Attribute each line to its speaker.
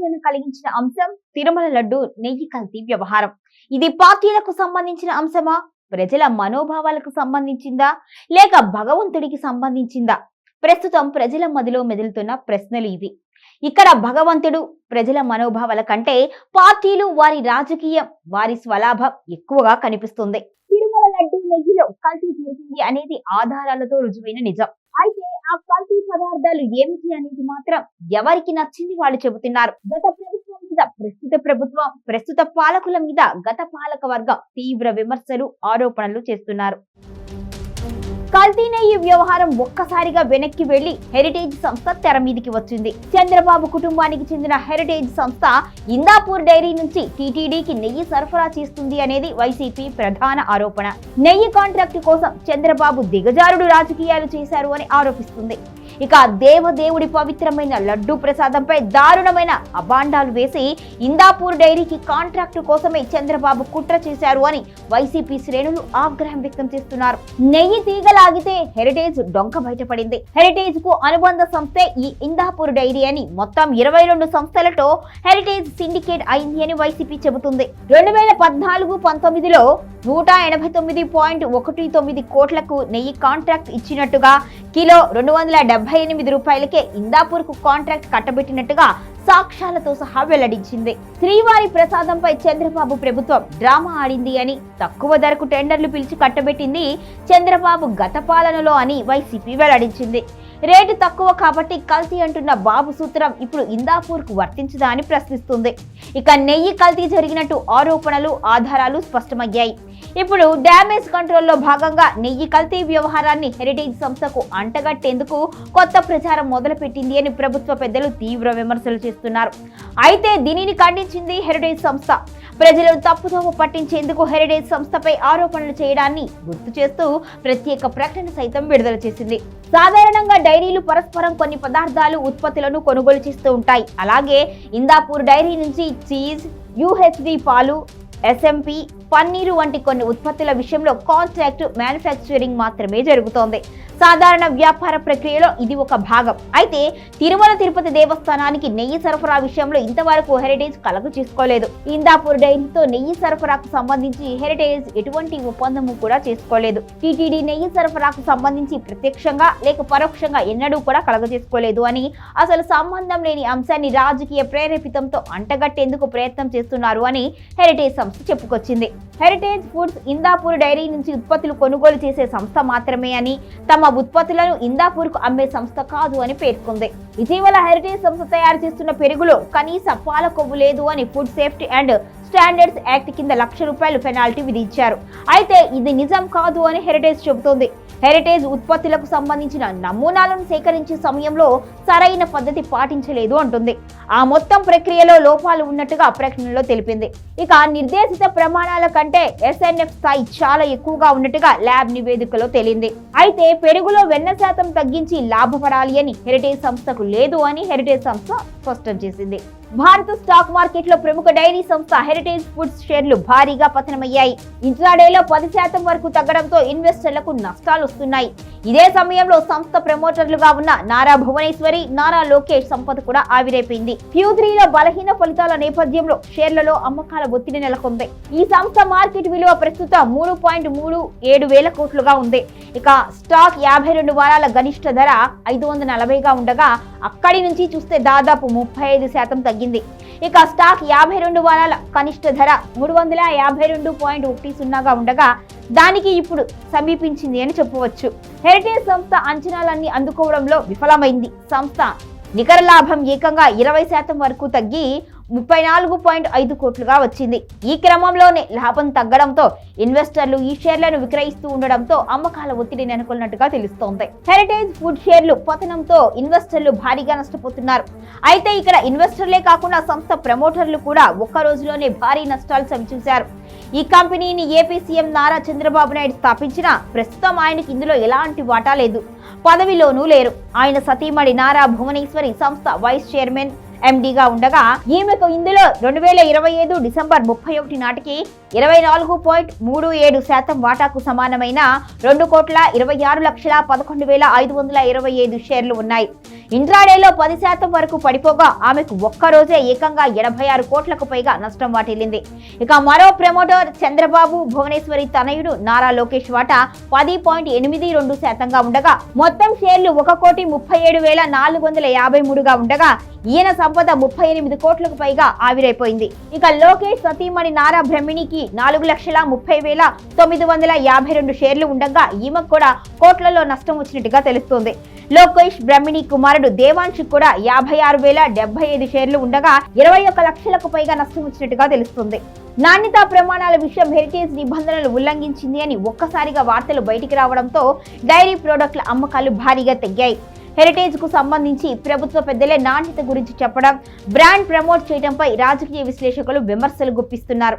Speaker 1: ఆందోళన కలిగించిన అంశం తిరుమల లడ్డు నెయ్యి కల్తీ వ్యవహారం. ఇది పార్టీలకు సంబంధించిన అంశమా, ప్రజల మనోభావాలకు సంబంధించిందా, లేక భగవంతుడికి సంబంధించిందా? ప్రస్తుతం ప్రజల మదిలో మెదులుతున్న ప్రశ్నలు ఇవి. ఇక్కడ భగవంతుడు, ప్రజల మనోభావాల కంటే పార్టీలు, వారి రాజకీయం, వారి స్వలాభం ఎక్కువగా కనిపిస్తుంది. తిరుమల లడ్డు నెయ్యిలో కల్తీ జరిగింది అనేది ఆధారాలతో రుజువైన నిజం. అయితే ఆ కల్తీ పదార్థాలు ఏమిటి అనేది మాత్రం ఎవరికి నచ్చింది వాళ్ళు చెబుతున్నారు. గత ప్రభుత్వం మీద ప్రస్తుత పాలకుల మీద గత పాలక వర్గం తీవ్ర విమర్శలు, ఆరోపణలు చేస్తున్నారు. కల్తీ నెయ్యి వ్యవహారం ఒక్కసారిగా వెనక్కి వెళ్లి హెరిటేజ్ సంస్థ తెర మీదికి వచ్చింది. చంద్రబాబు కుటుంబానికి చెందిన హెరిటేజ్ సంస్థ ఇందాపూర్ డైరీ నుంచి టీటీడీకి నెయ్యి సరఫరా చేస్తుంది అనేది వైసీపీ ప్రధాన ఆరోపణ. నెయ్యి కాంట్రాక్టు కోసం చంద్రబాబు దిగజారుడు రాజకీయాలు చేశారు అని ఆరోపిస్తుంది. ఇక దేవదేవుడి పవిత్రమైన లడ్డు ప్రసాదంపై దారుణమైన అబాండాలు వేసి ఇందాపూర్ డైరీకి కాంట్రాక్టు కోసమే చంద్రబాబు కుట్ర చేశారు అని వైసీపీ శ్రేణులు ఆగ్రహం వ్యక్తం చేస్తున్నారు. నెయ్యి తీగలాగితే హెరిటేజ్ డొంక బయటపడింది. హెరిటేజ్ కు అనుబంధ సంస్థే ఈ ఇందాపూర్ డైరీ అని, మొత్తం 22 సంస్థలతో హెరిటేజ్ సిండికేట్ అయింది అని వైసీపీ చెబుతుంది. 2014-19లో 189.19 కోట్లకు నెయ్యి కాంట్రాక్ట్ ఇచ్చినట్టుగా, కిలో 278 రూపాయలకే ఇందాపూర్ కు కాంట్రాక్ట్ కట్టబెట్టినట్టుగా సాక్ష్యాలతో సహా వెల్లడించింది. శ్రీవారి ప్రసాదంపై చంద్రబాబు ప్రభుత్వం డ్రామా ఆడింది అని, తక్కువ ధరకు టెండర్లు పిలిచి కట్టబెట్టింది చంద్రబాబు గత పాలనలో అని వైసీపీ వెల్లడించింది. రేటు తక్కువ కాబట్టి కల్తీ అంటున్న బాబు సూత్రం ఇప్పుడు ఇందాపూర్ కు వర్తించదా అని ప్రశ్నిస్తుంది. ఇక నెయ్యి కల్తీ జరిగినట్టు ఆరోపణలు, ఆధారాలు స్పష్టమయ్యాయి. ఇప్పుడు డ్యామేజ్ కంట్రోల్లో భాగంగా నెయ్యి కల్తీ వ్యవహారాన్ని హెరిటేజ్ సంస్థకు అంటగట్టేందుకు కొత్త ప్రచారం మొదలుపెట్టింది అని ప్రభుత్వ పెద్దలు తీవ్ర విమర్శలు చేస్తున్నారు. అయితే దీనిని ఖండించింది హెరిటేజ్ సంస్థ. ప్రజలను తప్పుదోవ పట్టించేందుకు హెరిటేజ్ సంస్థపై ఆరోపణలు చేయడాన్ని గుర్తు చేస్తూ ప్రత్యేక ప్రకటన సైతం విడుదల చేసింది. సాధారణంగా డైరీలు పరస్పరం కొన్ని పదార్థాలు, ఉత్పత్తులను కొనుగోలు చేస్తూ ఉంటాయి. అలాగే ఇందాపూర్ డైరీ నుంచి చీజ్, యూహెచ్డి పాలు, ఎస్ఎంపి, పన్నీరు వంటి కొన్ని ఉత్పత్తుల విషయంలో కాంట్రాక్ట్ మ్యానుఫ్యాక్చరింగ్ మాత్రమే జరుగుతోంది. సాధారణ వ్యాపార ప్రక్రియలో ఇది ఒక భాగం. అయితే తిరుమల తిరుపతి దేవస్థానానికి నెయ్యి సరఫరా విషయంలో ఇంతవరకు హెరిటేజ్ కలగ చేసుకోలేదు. ఇందాపూర్ డైరీతో నెయ్యి సరఫరాకు సంబంధించి హెరిటేజ్ ఎటువంటి ఒప్పందము కూడా చేసుకోలేదు. టీటీడీ నెయ్యి సరఫరాకు సంబంధించి ప్రత్యక్షంగా లేక పరోక్షంగా ఎన్నడూ కూడా కలగ చేసుకోలేదు అని, అసలు సంబంధం లేని అంశాన్ని రాజకీయ ప్రేరేపితంతో అంటగట్టేందుకు ప్రయత్నం చేస్తున్నారు అని హెరిటేజ్ సంస్థ చెప్పుకొచ్చింది. హెరిటేజ్ ఫుడ్స్ ఇందాపూర్ డైరీ నుంచి ఉత్పత్తులు కొనుగోలు చేసే సంస్థ మాత్రమే అని, తమ ఉత్పత్తులను ఇందాపూర్ కు అమ్మే సంస్థ కాదు అని పేర్కొంది. ఇటీవల హెరిటేజ్ సంస్థ తయారు చేస్తున్న పెరుగులో కనీస పాల కొవ్వు లేదు అని food safety and standards act కింద ₹1,00,000 పెనాల్టీ విధించారు. అయితే ఇది నిజం కాదు అని హెరిటేజ్ చెబుతోంది. హెరిటేజ్ ఉత్పత్తులకు సంబంధించిన నమూనాలను సేకరించే సమయంలో సరైన పద్ధతి పాటించలేదు అంటుంది. ఆ మొత్తం ప్రక్రియలో లోపాలు ఉన్నట్టుగా ప్రకటనలో తెలిపింది. ఇక నిర్దేశిత ప్రమాణాల కంటే SNF స్థాయి చాలా ఎక్కువగా ఉన్నట్టుగా ల్యాబ్ నివేదికలో తేలింది. అయితే పెరుగులో వెన్న శాతం తగ్గించి లాభపడాలి అని హెరిటేజ్ సంస్థకు లేదు అని హెరిటేజ్ సంస్థ స్పష్టం చేసింది. భారత స్టాక్ మార్కెట్ లో ప్రముఖ డైరీ సంస్థ హెరిటేజ్ ఫుడ్స్ షేర్లు భారీగా పతనమయ్యాయి. ఇంట్రాడేలో 10% వరకు తగ్గడంతో ఇన్వెస్టర్లకు నష్టాలు వస్తున్నాయి. ఇదే సమయంలో సంస్థ ప్రమోటర్లుగా ఉన్న నారా భువనేశ్వరి, నారా లోకేష్ సంపద కూడా ఆవిరైపోయింది. Q3లో బలహీన ఫలితాల నేపథ్యంలో షేర్లలో అమ్మకాల ఒత్తిడి నెలకొంది. ఈ సంస్థ మార్కెట్ విలువ ప్రస్తుతం 3.37 వేల కోట్లుగా ఉంది. ఇక స్టాక్ 52 వారాల గరిష్ట ధర 540గా ఉండగా అక్కడి నుంచి చూస్తే దాదాపు 35% తగ్గింది. ఇక స్టాక్ 52 వారాల కనిష్ట ధర 352.10గా ఉండగా దానికి ఇప్పుడు సమీపించింది అని చెప్పవచ్చు. హెరిటేజ్ సంస్థ అంచనాలన్నీ అందుకోవడంలో విఫలమైంది. సంస్థ నికర లాభం ఏకంగా 20% వరకు తగ్గి 34.5 కోట్లుగా వచ్చింది. ఈ క్రమంలోనే లాభం తగ్గడంతో ఇన్వెస్టర్లు ఈ షేర్లను విక్రయిస్తూ ఉండడంతో అమ్మకాల ఒత్తిడి నెలకొన్నట్టుగా తెలుస్తోంది. హెరిటేజ్ ఫుడ్ షేర్లు పతనంతో ఇన్వెస్టర్లు భారీగా నష్టపోతున్నారు. అయితే ఇక్కడ ఇన్వెస్టర్లే కాకుండా సంస్థ ప్రమోటర్లు కూడా ఒక్క రోజులోనే భారీ నష్టాలు చవిచూశారు. ఈ కంపెనీని ఏపీ సీఎం నారా చంద్రబాబు నాయుడు స్థాపించినా ప్రస్తుతం ఆయనకి ఇందులో ఎలాంటి వాటా లేదు, పదవిలోనూ లేరు. ఆయన సతీమణి నారా భువనేశ్వరి సంస్థ వైస్ చైర్మన్, ఎండీగా ఉండగా ఈమెకు ఇందులో 2025 డిసెంబర్ 31 నాటికి 24.37% వాటాకు సమానమైన 2,26,11,525 షేర్లు ఉన్నాయి. ఇంట్రాడేలో 10% వరకు పడిపోగా ఆమెకు ఒక్కరోజే ఏకంగా 86 కోట్లకు పైగా నష్టం వాటిల్లింది. ఇక మరో ప్రమోటర్ చంద్రబాబు భువనేశ్వరి తనయుడు నారా లోకేష్ వాటా 10.82%గా ఉండగా మొత్తం షేర్లు 1,37,453గా ఉండగా ఈయన సంపద 38 కోట్లకు పైగా ఆవిరైపోయింది. ఇక లోకేష్ సతీమణి నారా బ్రహ్మిణికి 4,30,952 షేర్లు ఉండగా ఈమెకు కూడా కోట్లలో నష్టం వచ్చినట్టుగా తెలుస్తోంది. లోకేష్ బ్రహ్మిణి కుమారుడు దేవాంశ్ కూడా 56,075 షేర్లు ఉండగా 21 లక్షలకు పైగా నష్టం వచ్చినట్టుగా తెలుస్తుంది. నాణ్యతా ప్రమాణాల విషయం హెరిటేజ్ నిబంధనలు ఉల్లంఘించింది అని ఒక్కసారిగా వార్తలు బయటికి రావడంతో డైరీ ప్రోడక్ట్ల అమ్మకాలు భారీగా తగ్గాయి. హెరిటేజ్ కు సంబంధించి ప్రభుత్వ పెద్దలే నాణ్యత గురించి చెప్పడం, బ్రాండ్ ప్రమోట్ చేయడంపై రాజకీయ విశ్లేషకులు విమర్శలు గుప్పిస్తున్నారు.